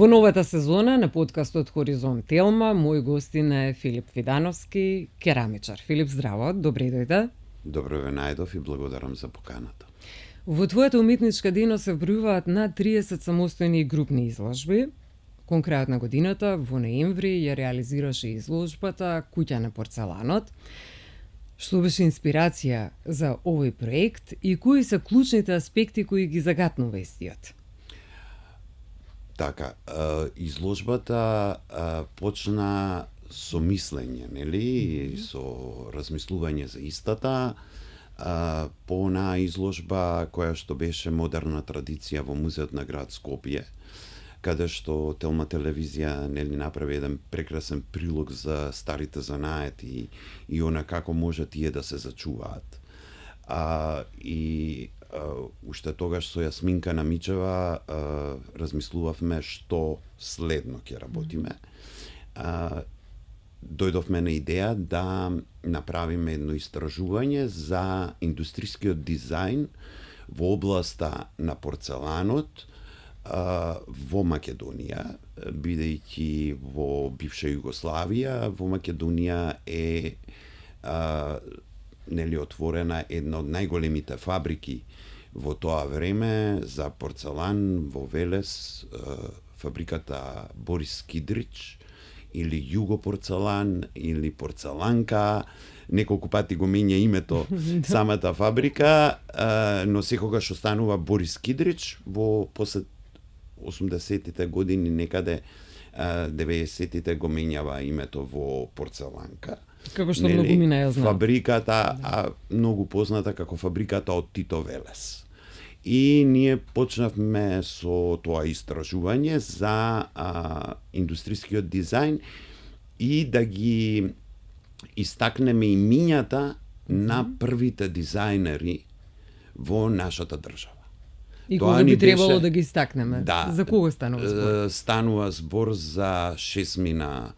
Во новата сезона на подкастот Хоризонт Телма, мој гостин е Филип Видановски, керамичар. Филип, здраво, добре дојде. Добро ве најдов и благодарам за поканата. Во твојата уметничка дејност се вбројуваат над 30 самостојни и групни изложби. Кон крајот на годината, во ноември, ја реализираше изложбата Куќа на порцеланот. Што беше инспирација за овој проект и кои се клучните аспекти кои ги загатнува истиот? Така, изложбата почна со мислење, нели, со размислување за истата, по онаа изложба која што беше модерна традиција во музеот на град Скопје, каде што Телма телевизија нели направи еден прекрасен прилог за старите занаати и она како може тие да се зачуваат. Уште тогаш со Јасминка Намичева размислувавме што следно ќе работиме. Дојдовме на идеја да направиме едно истражување за индустрискиот дизајн во областа на порцеланот во Македонија, бидејќи во бивша Југославија, во Македонија е нели отворена една од најголемите фабрики во тоа време за порцелан во Велес, фабриката Борис Кидрич или Југопорцелан или Порцеланка, неколку пати го менја името самата фабрика, но секогаш останува Борис Кидрич во после 80-тите години, некаде 90-тите го менјава името во Порцеланка. Како што многу мина ја знам. Фабриката, многу позната како фабриката од Тито Велес. И ние почнавме со тоа истражување за индустрискиот дизајн и да ги истакнеме имињата на првите дизајнери во нашата држава. И кога би требало да ги истакнеме? Да. За кого станува збор? Станува збор за 6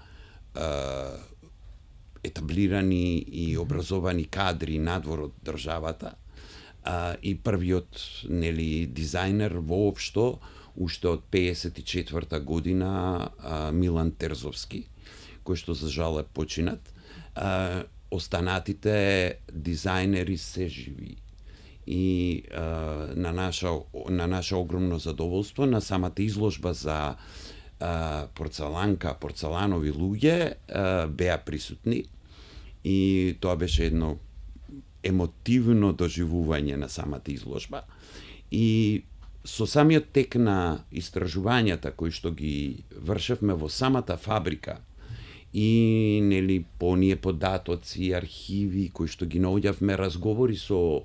етаблирани и образовани кадри надвор од државата, и првиот нели дизајнер воопшто уште од 54-та година Милан Терзовски, кој што за жал е починат. Останатите дизајнери се живи. И на наше огромно задоволство на самата изложба за порцеланка, порцеланови луѓе беа присутни и тоа беше едно емотивно доживување на самата изложба. И со самиот тек на истражувањата кои што ги вршевме во самата фабрика и нели по оние податоци, архиви кои што ги наоѓавме, разговори со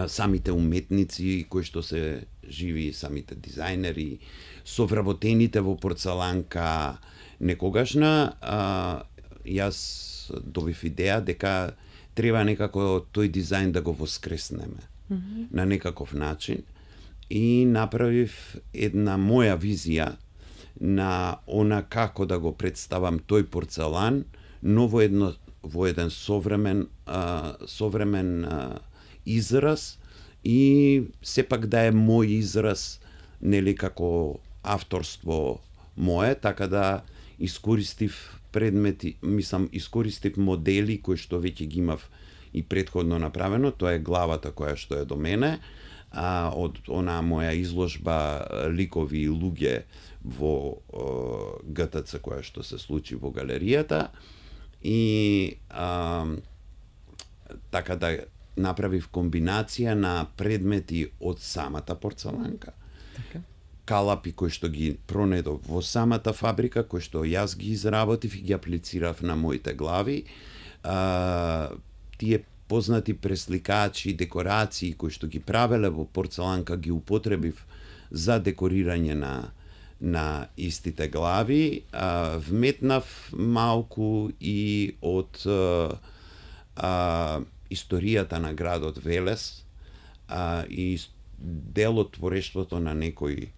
самите уметници кои што се живи, самите дизајнери, со вработените во порцеланка, некогашна јас добив идеја дека треба некако тој дизајн да го воскреснеме на некаков начин и направив една моја визија на она како да го представам тој порцелан, но во еден современ израз и сепак да е мој израз, нели како авторство мое, така да искористив предмети, искористив модели кои што веќе ги имав и претходно направено. Тоа е главата која што е до мене, од онаа моја изложба ликови и луѓе во ГТЦ која што се случи во галеријата и така да направив комбинација на предмети од самата порцеланка. Така. Калапи кои што ги пронедов во самата фабрика, кои што јас ги изработив и ги аплицирав на моите глави. Тие познати пресликачи, декорации кои што ги правеле во порцеланка ги употребив за декорирање на истите глави. Вметнав малку и од историјата на градот Велес и дел од творештвото на некои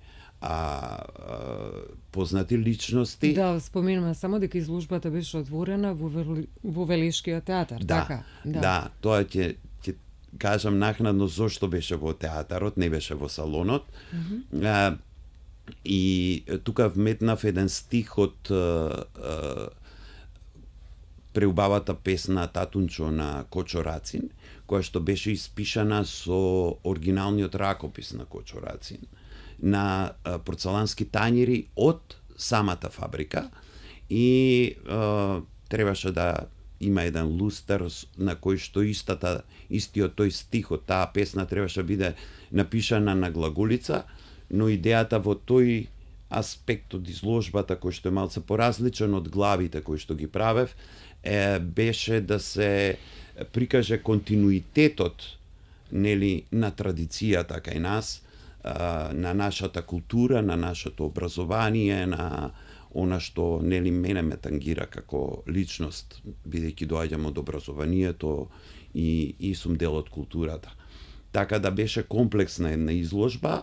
познати личности. Да, споменуваме само дека изложбата беше отворена во Велешкиот театар, така? Да, тоа ќе кажам накнадно зошто беше во театарот, не беше во салонот. И тука вметнав еден стих од преубавата песна Татунчо на Кочо Рацин, која што беше испишана со оригиналниот ракопис на Кочо Рацин, на порцелански тањери од самата фабрика, и требаше да има еден лустер на кој што истиот тој стих од таа песна требаше да биде напишана на глаголица, но идејата во тој аспект од изложбата, кој што е малце поразличен од главите кои што ги правев, беше да се прикаже континуитетот, нели, на традицијата кај нас, на нашата култура, на нашето образование, на она што, нели, мене ме тангира како личност, бидејќи доаѓам од образованието и сум дел од културата. Така да беше комплексна една изложба,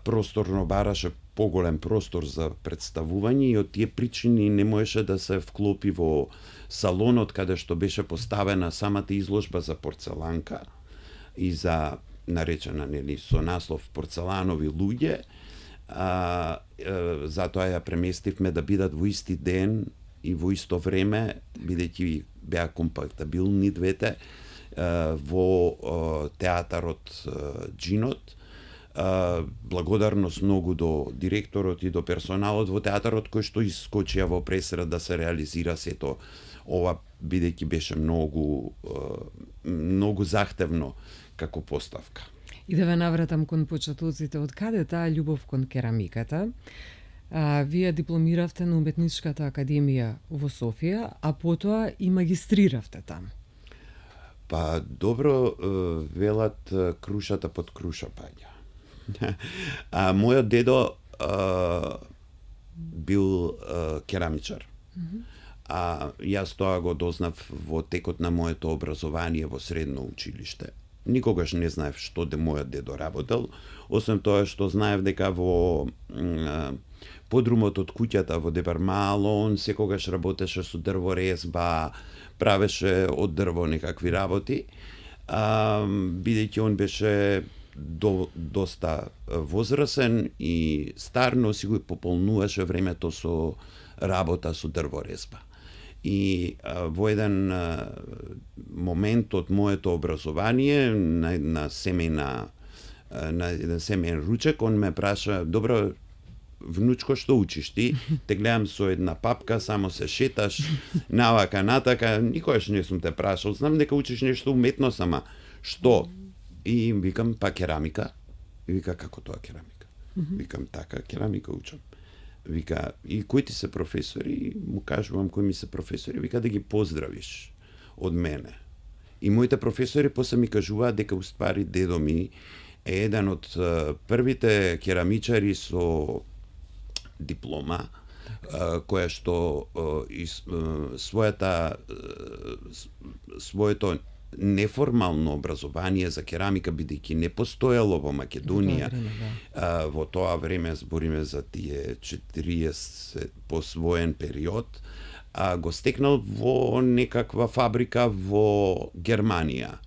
просторно бараше поголем простор за представување и од тие причини не можеше да се вклопи во салонот каде што беше поставена самата изложба за порцеланка и за наречена, нели, со наслов Порцеланови луѓе. Затоа ја преместивме да бидат во исти ден и во исто време, бидејќи беа компатибилни двете, во театарот Джинот. Благодарност многу до директорот и до персоналот во театарот кој што искочија во пресред да се реализира сето ова, бидејќи беше многу захтевно како поставка. И да ве навратам кон почетоците, од каде таа љубов кон керамиката? Вие дипломиравте на Уметничката академија во Софија, а потоа и магистриравте там. Па добро велат, крушата под круша паѓа. Мојот дедо бил керамичар. Јас тоа го дознав во текот на моето образование во средно училиште. Никогаш не знаев што мојот дедо работел, освен тоа што знаев дека во подрумот од куќата во Дебармало он секогаш работеше со дрворезба, правеше од дрво некакви работи, бидејќи он беше доста возрасен и стар, но си го пополнуваше времето со работа со дрворезба. И во еден момент од моето образование, на еден семеен ручек, он ме праша: добро, внучко, што учиш ти? Те гледам со една папка, само се шеташ навака натака, никогаш не сум те прашал, знам дека учиш нешто уметност, ама што? И викам: па керамика. И вика: како тоа керамика? Викам: така, керамика учам. Вика: и кои ти се професори? Му кажувам кои ми се професори. Вика: да ги поздравиш од мене. И моите професори после ми кажуваат дека уствари дедо ми е еден од првите керамичари со диплома, која што своето неформално образование за керамика, бидејќи не постоело во Македонија во тоа време, збориме за тие 40 посвоен период, го стекнал во некаква фабрика во Германија.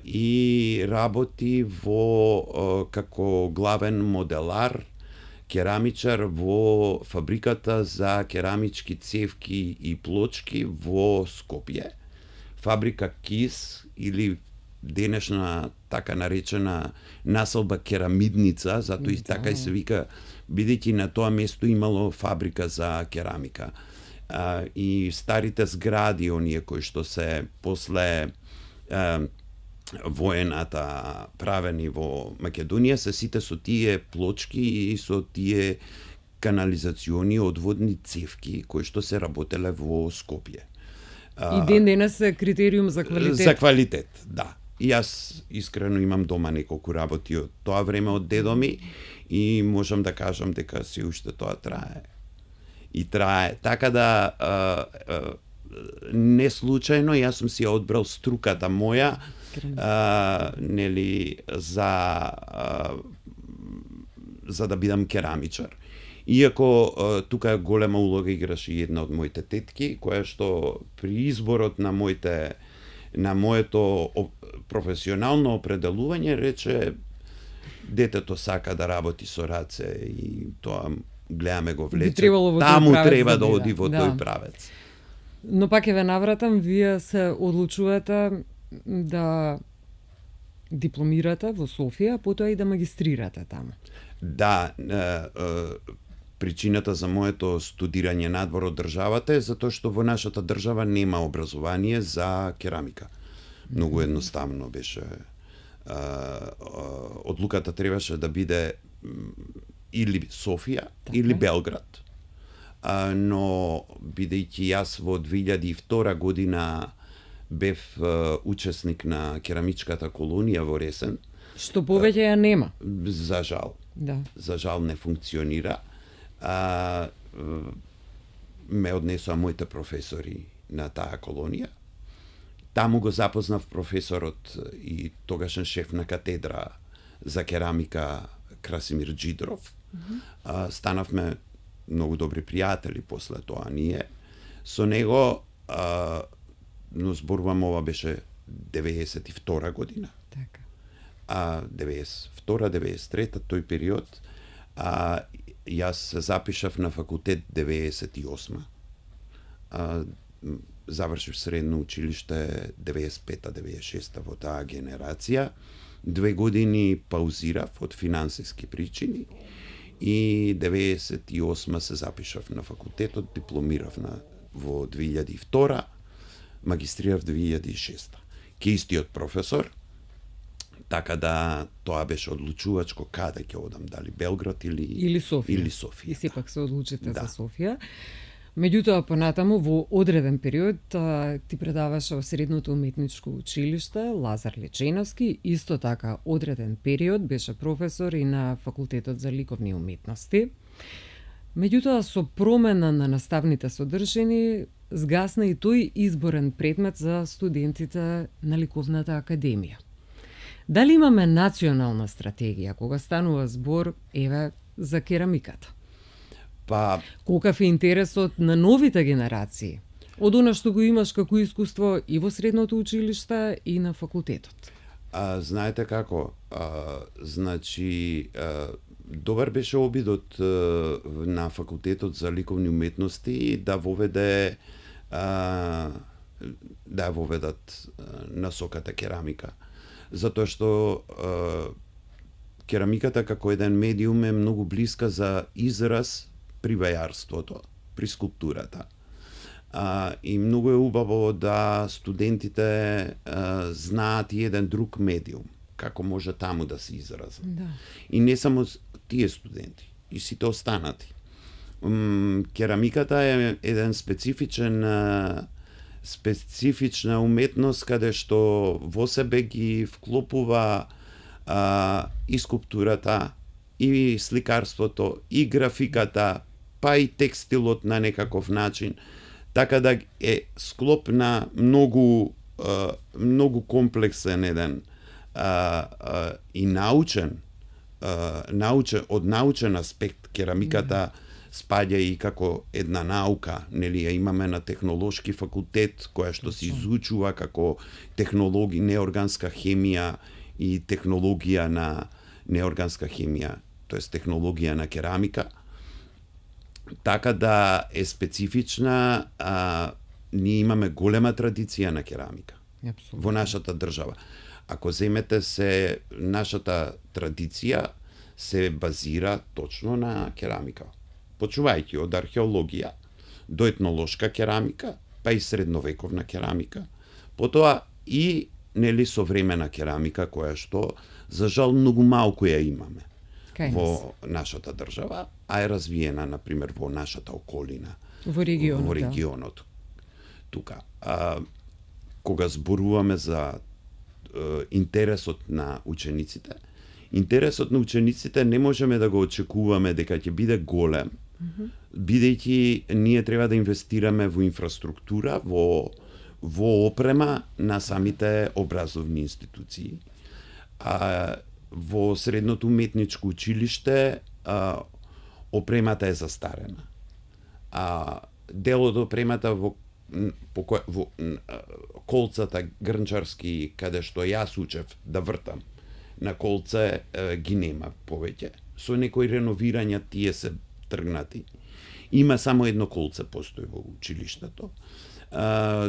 И работи во како главен моделар, керамичар во фабриката за керамички цевки и плочки во Скопје. Фабрика КИС, или денешна така наречена населба керамидница, затоа и така и се вика, бидејќи на тоа место имало фабрика за керамика. И старите згради, оние кои што се после воената правени во Македонија, се сите со тие плочки и со тие канализациони одводни цевки кои што се работеле во Скопје. И ден денес е критериум за квалитет. За квалитет, да. И јас искрено имам дома неколку работи од тоа време од дедо ми и можам да кажам дека се уште тоа трае. И трае. Така да не случајно јас сум си ја одбрал струката моја нели за да бидам керамичар. Иако тука голема улога играше и една од моите тетки, која што при изборот на моето професионално определување рече: Детето сака да работи со раце и тоа гледаме го Би влече. требало во тој Таму правец треба да да биде. оди во Да. тој правец. Но пак ве навратам, вие се одлучувате да дипломирате во Софија, а потоа и да магистрирате таму. Да, причината за моето студирање надвор од државата е затоа што во нашата држава нема образование за керамика. Многу едноставно беше. Одлуката требаше да биде или Софија, или Белград. Но бидејќи јас во 2002 година бев учесник на керамичката колонија во Ресен, Што повеќе ја нема. за жал. Да. За жал не функционира. Ме однесоа моите професори на таа колонија. Таму го запознав професорот и тогашен шеф на катедра за керамика Красимир Джидров. Станавме многу добри пријатели после тоа ние. Со него, но зборувам, ова беше 92 година. Така. 92-93 тој период, јас се запишав на факултет 98. Завршив средно училиште 95-96 во таа генерација. 2 години паузирав од финансиски причини и 98 се запишав на факултетот, дипломирав во 2002, магистрирав 2006. Ке истиот професор, така да тоа беше одлучувачко каде ќе одам, дали Белград или Софија. И сепак се одлучите Да. за Софија. Меѓутоа, понатаму, во одреден период, ти предаваше во Средното уметничко училиште Лазар Леченовски, исто така одреден период беше професор и на Факултетот за ликовни уметности. Меѓутоа, со промена на наставните содржини, згасна и тој изборен предмет за студентите на Ликовната академија. Дали имаме национална стратегија кога станува збор, еве, за керамиката? Па, Колкав е интересот на новите генерации од она што го имаш како искуство и во средното училиште и на факултетот? знаете како, значи, добар беше обидот на Факултетот за ликовни уметности да воведе да воведат насоката керамика. Затоа што керамиката како еден медиум е многу блиска за израз при вајарството, при скулптурата. И многу е убаво да студентите знаат и еден друг медиум, како може таму да се изразат. Да. И не само тие студенти, и сите останати. Керамиката е еден специфична уметност каде што во себе ги вклопува и скулптурата, и сликарството, и графиката, па и текстилот на некаков начин, така да е склоп на многу комплексен еден и научен од научен аспект керамиката спаѓа и како една наука, нели ја имаме на технолошки факултет која што се изучува како неорганска хемија и технологија на неорганска хемија, тоест технологија на керамика. Така да е специфична, ние имаме голема традиција на керамика во нашата држава. Ако земете се, нашата традиција се базира точно на керамика. Почувајќи од археологија до етнолошка керамика, па и средновековна керамика. Потоа и нели современа керамика која што за жал многу малку ја имаме во нашата држава, а е развиена на пример во нашата околина, во регионот. Тука. Кога зборуваме за интересот на учениците, не можеме да го очекуваме дека ќе биде голем, бидејќи ние треба да инвестираме во инфраструктура, во опрема на самите образовни институции. Во Средното уметничко училиште опремата е застарена. Дел од опремата во колцата грнчарски, каде што јас учев да вртам, на колце ги нема повеќе. Со некои реновирања тие се тргнати. Има само едно колце постои во училиштето.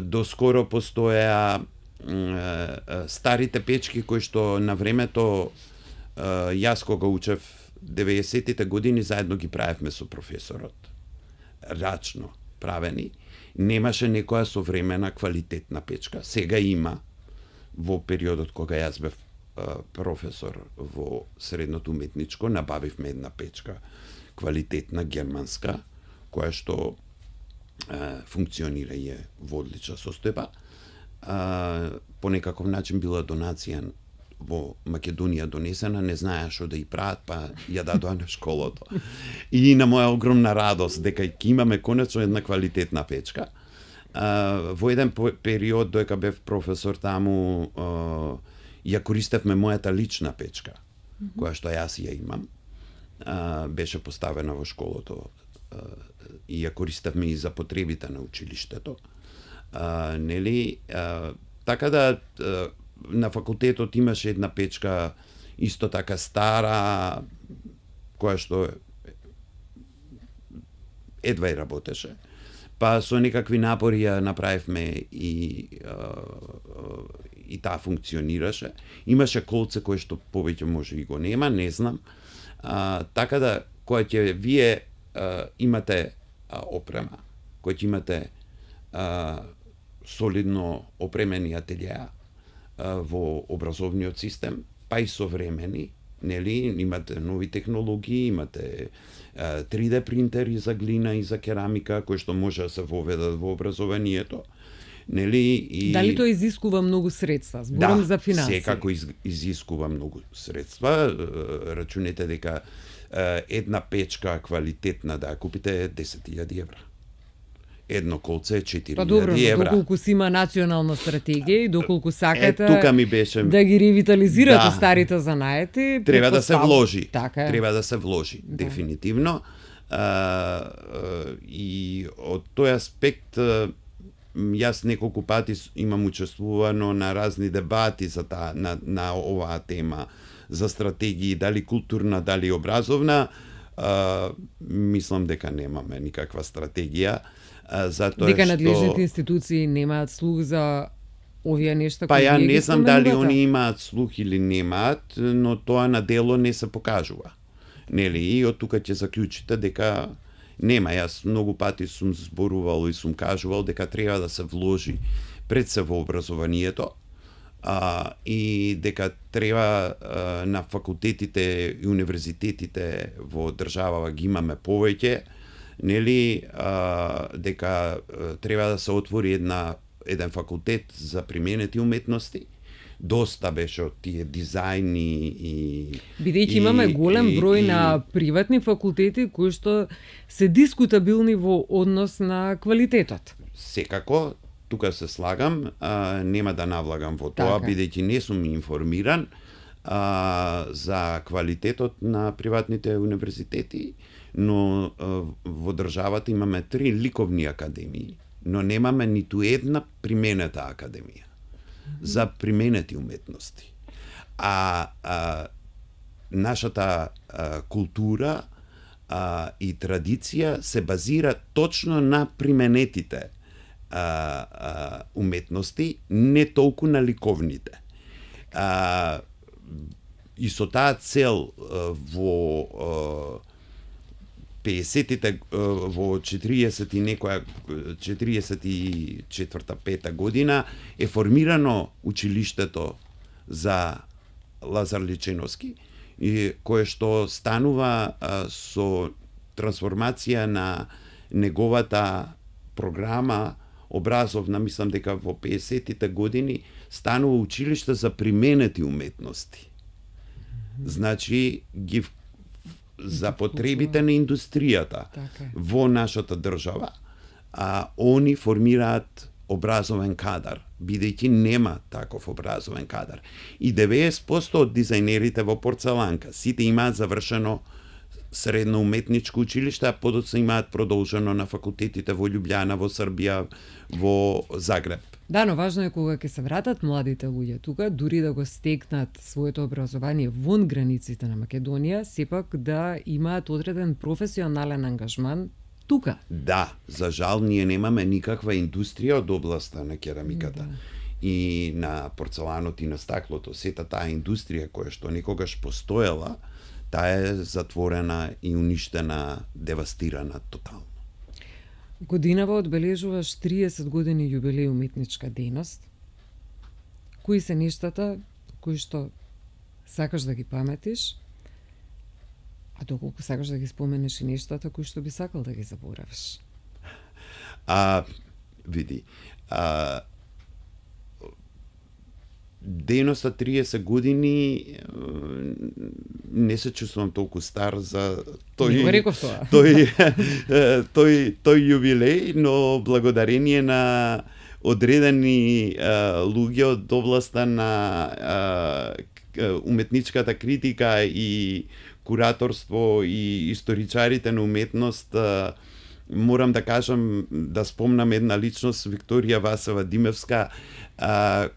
Доскоро постоеа старите печки кои што на времето јас кога учев 90-тите години заедно ги правевме со професорот. Рачно правени. Немаше некоја современа квалитетна печка. Сега има во периодот кога јас бев професор во средното уметничко, набавивме една печка квалитетна германска која што функционира и е во одлична состојба. По некаков начин била донација во Македонија донесена, не знаеа што да ја прават, па ја дадоа на школото. И на моја огромна радост дека ќе имаме конечно една квалитетна печка. Во еден период додека бев професор таму ја користевме мојата лична печка, која што јас ја имам. Беше поставена во школото и ја користевме и за потребите на училиштето. Нели, така да на факултетот имаше една печка исто така стара, која што едва и работеше. Па со некакви напори ја направивме и таа функционираше. Имаше колце кое што повеќе може и го нема, не знам. Така да, кога ќе вие имате опрема, кога ќе имате солидно опремени ателиеа во образовниот систем, па и современи, нели, имате нови технологии, имате 3D принтери за глина и за керамика, кои што може да се воведат во образованието. Нели, и... Дали тоа изискува многу средства? Зборам за финансии. Секако изискува многу средства. Рачунете дека една печка квалитетна да ја купите 10.000 евра. Едно колце е 4.000 Па добро, евра. доколку си има национална стратегија и доколку сакате тука ми беше... да ги ревитализирате старите занаети, треба да се вложи. Така. Треба да се вложи, дефинитивно. И од тој аспект јас неколку пати имам учествувано на разни дебати за на оваа тема за стратегии, дали културна, дали образовна. Мислам дека немаме никаква стратегија. Дека надлежните институции немаат слух за овие нешта кои ја не знам дали они имаат слух или немаат, но тоа на дело не се покажува. Нели, и од тука ќе заклучите дека нема. Јас многу пати сум зборувал и сум кажувал дека треба да се вложи пред се во образованието, и дека треба на факултетите и универзитетите во државава ги имаме повеќе, нели, дека треба да се отвори еден факултет за применети уметности. Доста беше од тие дизајни и... Бидејќи имаме голем број на приватни факултети кои што се дискутабилни во однос на квалитетот. Секако, тука се слагам, нема да навлагам во тоа, бидејќи не сум информиран за квалитетот на приватните универзитети, но во државата имаме 3 ликовни академии, но немаме ниту една применета академија за применети уметности. Нашата култура и традиција се базира точно на применетите уметности, не толку на ликовните. И со таа цел во 50-тите, во 40 и некоја 44-5 година е формирано училиштето за Лазар Личеновски, и кое што станува со трансформација на неговата програма образовна, мислам дека во 50-тите години станува училиште за применети уметности. Значи ги за потребите на индустријата во нашата држава, они формираат образовен кадар, бидејќи нема таков образовен кадар. И 90% од дизајнерите во порцеланка, сите имаат завршено средно уметничко училиште, а подоцна имаат продолжено на факултетите во Љубљана, во Србија, во Загреб. Да, но важно е кога ќе се вратат младите луѓе тука, дури да го стекнат своето образование вон границите на Македонија, сепак да имаат одреден професионален ангажман тука. Да, за жал ние немаме никаква индустрија од областа на керамиката. Да. И на порцеланот и на стаклото. Сета таа индустрија која што некогаш постоела, таа е затворена и уништена, девастирана тотално. Годинава одбележуваш 30 години јубилеј уметничка дејност. Кои се нештата кои што сакаш да ги паметиш, а доколку сакаш да ги споменеш и нештата кои што би сакал да ги заборавиш? Види, дејноста 30 години не се чувствувам толку стар за Не го реков тоа. тој јубилеј, но благодарение на одредени луѓе од областа на уметничката критика и кураторство и историчарите на уметност, морам да кажам, да спомнам една личност, Викторија Васева Димевска,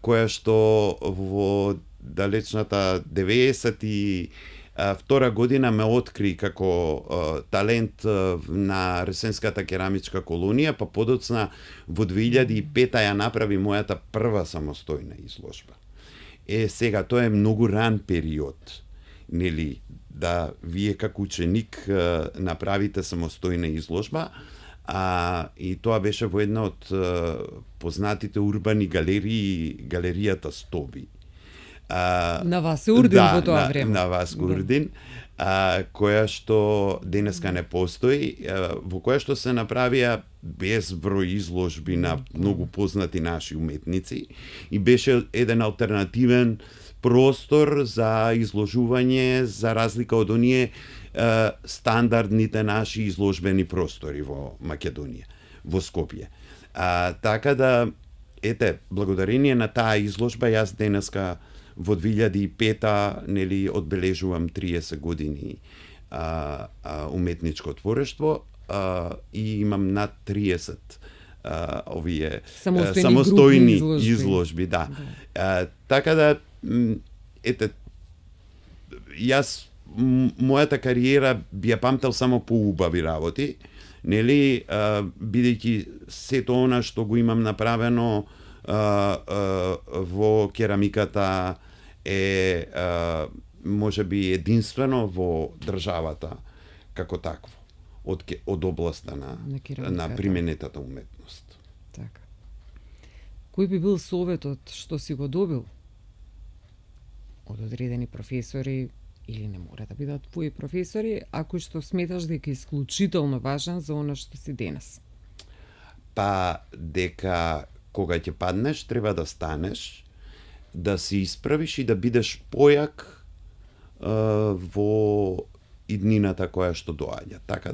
која што во далечната 92 година ме откри како талент на Ресенската керамичка колонија, па подоцна во 2005 ја направи мојата прва самостојна изложба. Сега, тоа е многу ран период, нели, да вие како ученик направите самостојна изложба, и тоа беше во една од познатите урбани галерии, галеријата Стоби. На Васко Урдин во тоа време. На Васко Урдин, која што денеска не постои, во која што се направија безброј изложби на многу познати наши уметници и беше еден алтернативен простор за изложување, за разлика од оние стандардните наши изложбени простори во Македонија, во Скопје. Така да, благодарение на таа изложба, јас денеска во 2005 нели одбележувам 30 години уметничко творештво и имам над 30 овие самостојни изложби, да. Така да, јас мојата кариера би ја памтел само по убави работи, нели, бидејќи сето она што го имам направено во керамиката е можеби единствено во државата како такво, од областа на применетата уметност. Така. Кој би бил советот што си го добил од одредени професори, или не мора да бидат твои професори, а кој што сметаш дека е исклучително важен за она што си денес? Па, дека кога ќе паднеш, треба да станеш, да се исправиш и да бидеш појак во иднината која што доаѓа. Така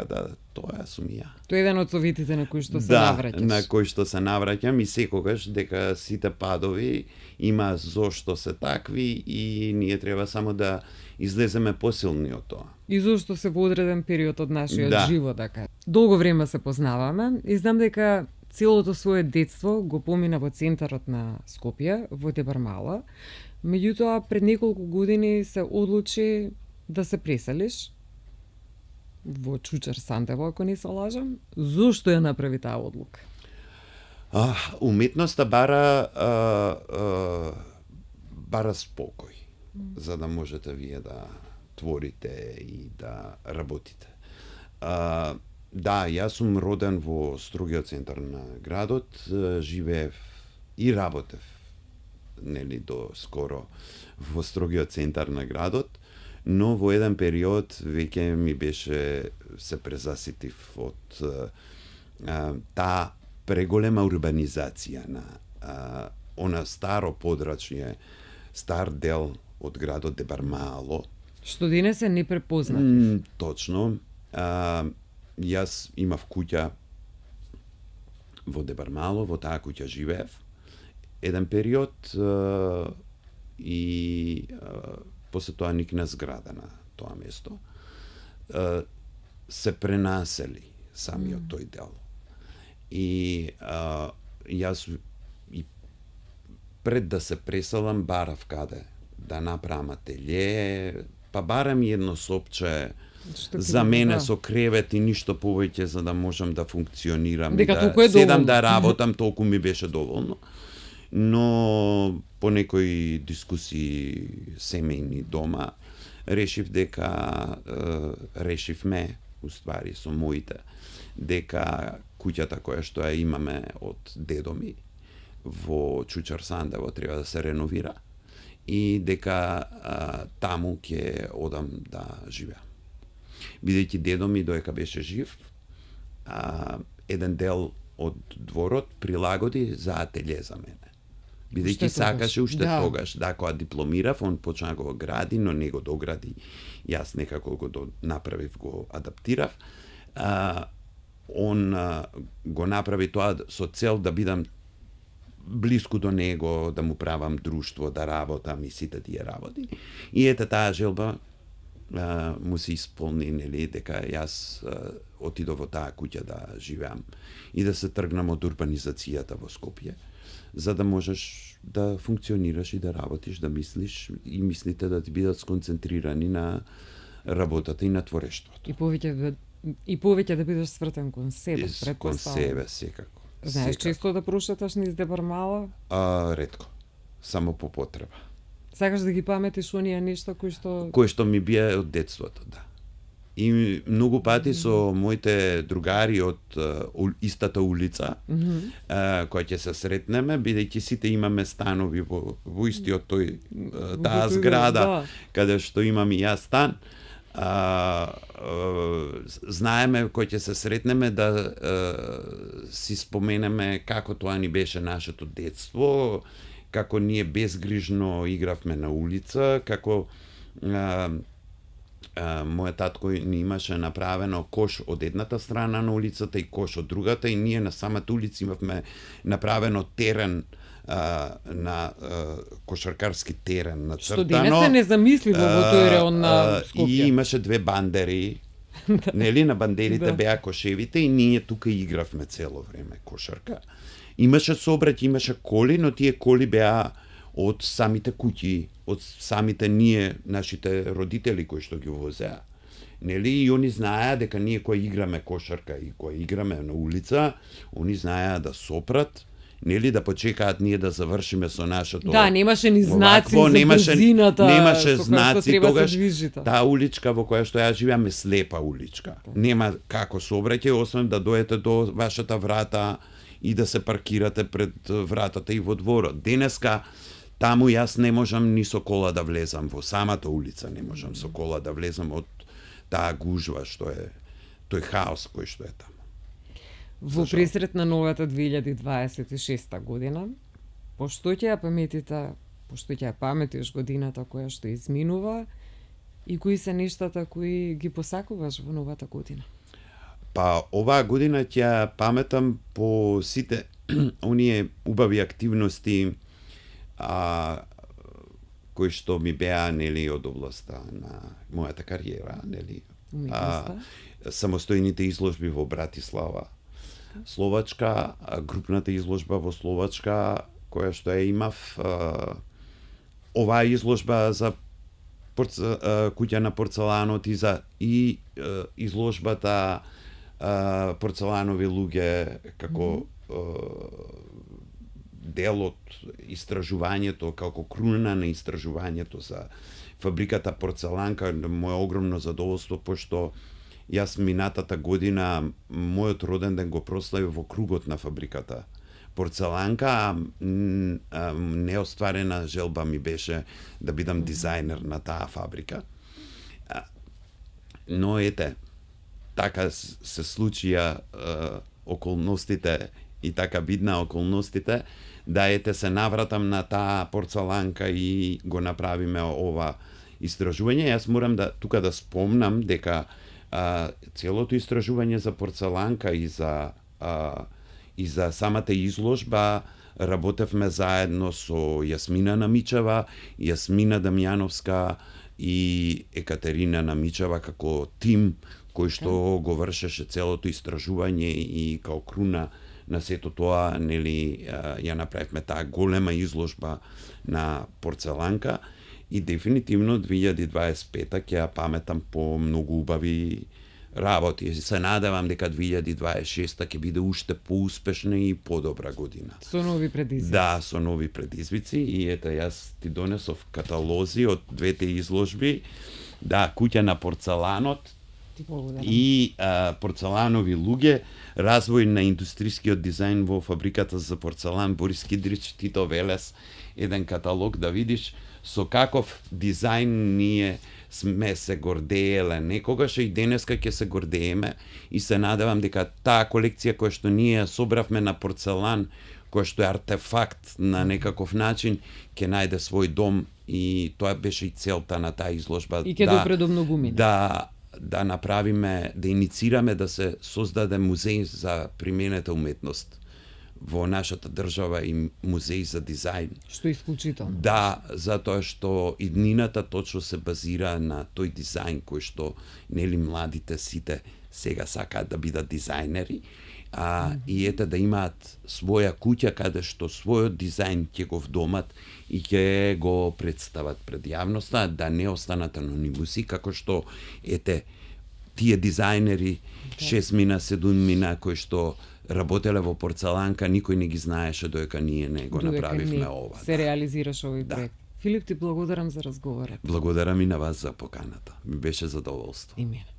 да, тоа сум ја. Тоа е еден од советите на кои што се навраќаш. Да, на кои што се навраќам и секогаш дека сите падови има зошто се такви и ние треба само да излеземе посилни од тоа. И зошто се во одреден период од нашиот живот, дека долго време се познаваме и знам дека целото свое детство го помина во центарот на Скопје, во Дебармала. Меѓутоа, пред неколку години се одлучи да се преселиш во Чучер Сандево, ако не се лажам. Зошто ја направи таа одлука? Уметноста бара спокој, за да можете вие да творите и да работите. Да, јас сум роден во строгиот центар на градот, живеев и работев, нели, до скоро во строгиот центар на градот, но во еден период веќе ми беше, се презаситив од таа преголема урбанизација на она старо подрачје, стар дел од градот Дебармало. Што денес е непрепознат. Точно. Јас имав куќа во Дебармало, во таа куќа живеев еден период и после тоа никна зграда на тоа место, се пренасели самиот тој дел. И јас и пред да се преселам барав каде да направам ателје, па барам едно сопче за мене со кревет и ништо повеќе за да можам да функционирам и да седам да работам, толку ми беше доволно. Но по некои дискусии семејни дома решивме уствари со моите дека куќата која што ја имаме од дедо ми во Чучар Сандево треба да се реновира и дека таму ќе одам да живеам. Бидејќи дедо ми доека беше жив, еден дел од дворот прилагоди за ателје за мене. Бидејќи сакаше уште тогаш, кога дипломирав, он почна го гради, но не го догради. Јас некако го направив, го адаптирав. Он го направи тоа со цел да бидам блиску до него, да му правам друштво, да работам и сите тие работи. И ете таа желба му се исполни, нели, дека јас отидов во таа куќа да живеам и да се тргнам од урбанизацијата во Скопје, за да можеш да функционираш и да работиш, да мислиш и мислите да ти бидат сконцентрирани на работата и на творештвото. И повеќе да бидеш свртен кон себе, кон себе, секако. Знаеш често да прошеташ низ Дебармала? Ретко. Само по потреба. Сакаш да ги паметиш оние нешта кои што ми бија од детството, да. И многу пати со моите другари од истата улица, која ќе се сретнеме, бидејќи сите имаме станови во истиот таа зграда, каде што имам и јас стан, знаеме кој ќе се сретнеме да си споменеме како тоа ни беше нашето детство, како ние безгрижно игравме на улица, како мојот татко ни имаше направено кош од едната страна на улицата и кош од другата и ние на самата улица имавме направено терен на кошаркарски терен нацртано. Што денес е незамисливо во тој реон на Скопје. И имаше две бандери. Нели на бандерите беа кошевите и ние тука игравме цело време кошарка. Имаше сообраќај, имаше коли, но тие коли беа од самите куќи, од самите ние, нашите родители кои што ги возеа. Нели, и они знаеа дека ние кои играме кошарка и кои играме на улица, они знаеа да сопрат, нели, да почекаат ние да завршиме со нашето. Да, немаше ни знаци за брзината. Немаше знаци тогаш. Таа уличка во која што ја живеам е слепа уличка. Нема како сообраќај освен да дојдете до вашата врата и да се паркирате пред вратата и во дворот. Денеска таму јас не можам ни со кола да влезам во самата улица, не можам со кола да влезам од таа гужва што е тој хаос кој што е таму. Во пресрет на новата 2026 година, пошто ќе ја паметиш годината која што изминува и кои се нештата кои ги посакуваш во новата година? Па оваа година ќе паметам по сите оние убави активности кои што ми беа, нели, од областа на мојата кариера, нели. Самостојните изложби во Братислава, Словачка, групната изложба во Словачка, која што ја имав, оваа изложба за куќа на порцеланот и изложбата порцеланови луѓе како дел од истражувањето, како круна на истражувањето за фабриката порцеланка, моје огромно задоволство, пошто јас минатата година мојот роден ден го прославив во кругот на фабриката порцеланка, неостварена желба ми беше да бидам дизајнер на таа фабрика. Но ете, така се случија околностите и така видна околностите, да ете се навратам на таа порцеланка и го направиме ова истражување. Јас морам тука да спомнам дека целото истражување за порцеланка и за самата изложба работевме заедно со Јасмина Намичева, Јасмина Дамјановска и Екатерина Намичева како тим кој што го вршеше целото истражување и као круна на сето тоа, нели, ја направивме таа голема изложба на порцеланка и дефинитивно 2025 ќе ја паметам по многу убави работи. Се надевам дека 2026 ќе биде уште поуспешна и подобра година. Со нови предизвици. Да, со нови предизвици и ете јас ти донесов каталози од двете изложби. Да, Куќа на порцеланот и порцеланови луѓе, развој на индустрискиот дизајн во фабриката за порцелан Борис Кидрич, Тито Велес, еден каталог да видиш со каков дизајн ние сме се гордееле некогаш и денеска ќе се гордееме и се надевам дека таа колекција која што ние ја собравме на порцелан, која што е артефакт на некаков начин, ќе најде свој дом и тоа беше и целта на таа изложба. И ќе допре до многумина. Да направиме, да иницираме да се создаде музеј за применета уметност во нашата држава и музеј за дизајн. Што е исклучително. Да, затоа што иднината точно се базира на тој дизајн кој што нели младите сите сега сакаат да бидат дизајнери, и ете да имаат своја куќа каде што својот дизајн ќе го вдомат и ќе го представат пред јавноста, да не останат анонимуси, како што ете тие дизајнери 6 мина, 7 мина кои што работеле во порцеланка, никој не ги знаеше додека ние не го направивме ова. Се реализираше овој проект. Филип, ти благодарам за разговорот. Благодарам и на вас за поканата. Ми беше задоволство. И мене.